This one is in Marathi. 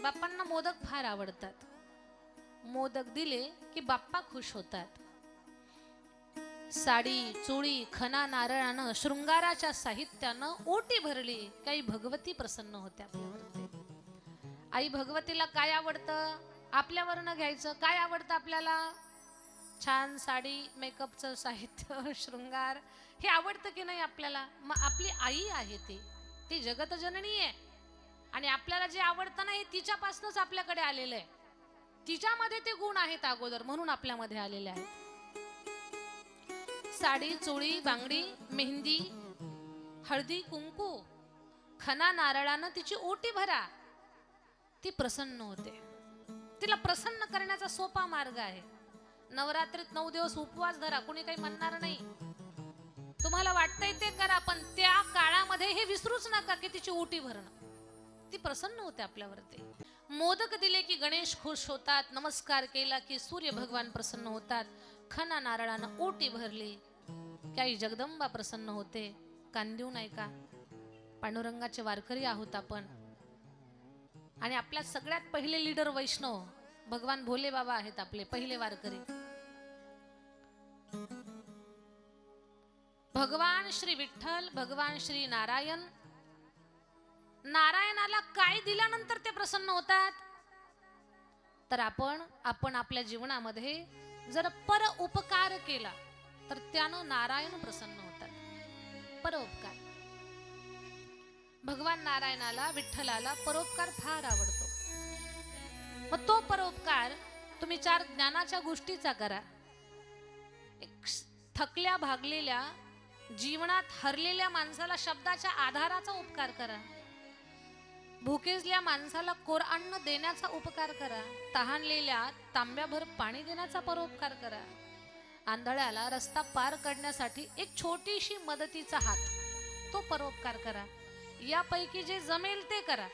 बाप्पांना मोदक फार आवडतात. मोदक दिले की बाप्पा खुश होतात. साडी चोळी खना नारळानं शृंगाराच्या साहित्यानं ओटी भरली काही भगवती प्रसन्न होत्या आपल्यावरती. आई भगवतीला काय आवडतं आपल्यावरनं घ्यायचं. काय आवडतं आपल्याला? छान साडी मेकअपचं साहित्य शृंगार हे आवडतं की नाही आपल्याला? मग आपली आई आहे ती जगत जननी आहे आणि आपल्याला जे आवडतं ना हे तिच्यापासूनच आपल्याकडे आलेलं आहे. तिच्यामध्ये ते गुण आहेत अगोदर म्हणून आपल्यामध्ये आलेले आहेत. साडी चोळी बांगडी मेहंदी हळदी कुंकू खना नारळानं तिची ओटी भरा. ती प्रसन्न होते. तिला प्रसन्न करण्याचा सोपा मार्ग आहे. नवरात्रीत 9 दिवस उपवास धरा. कोणी काही म्हणणार नाही. तुम्हाला वाटतंय ते करा पण त्या काळामध्ये हे विसरूच नका की तिची ओटी भरणं. ती प्रसन्न होते आपल्यावरती. मोदक दिले की गणेश खुश होतात. नमस्कार केला की सूर्य भगवान प्रसन्न होतात. खना नारळानं ओटी भरली काही जगदंबा प्रसन्न होते. कान देऊ नाही का? पांडुरंगाचे वारकरी आहोत आपण आणि आपल्या सगळ्यात पहिले लीडर वैष्णव भगवान भोले बाबा आहेत आपले पहिले वारकरी. भगवान श्री विठ्ठल भगवान श्री नारायण. नारायणाला काय दिल्यानंतर ते प्रसन्न होतात? तर आपण आपल्या जीवनामध्ये जर पर उपकार केला तर त्यानं नारायण प्रसन्न होतात. परोपकार. भगवान नारायणाला विठ्ठलाला परोपकार फार आवडतो. मग तो परोपकार तुम्ही 4 ज्ञानाच्या गोष्टीचा करा. एक थकल्या भागलेल्या जीवनात हरलेल्या माणसाला शब्दाच्या आधाराचा उपकार करा. भुकेजल्या माणसाला कोर अन्न देण्याचा उपकार करा. तहानलेल्या तांब्याभर पाणी देण्याचा परोपकार करा. आंधळ्याला रस्ता पार करण्यासाठी एक छोटीशी मदतीचा हात तो परोपकार करा. यापैकी जे जमेल ते करा.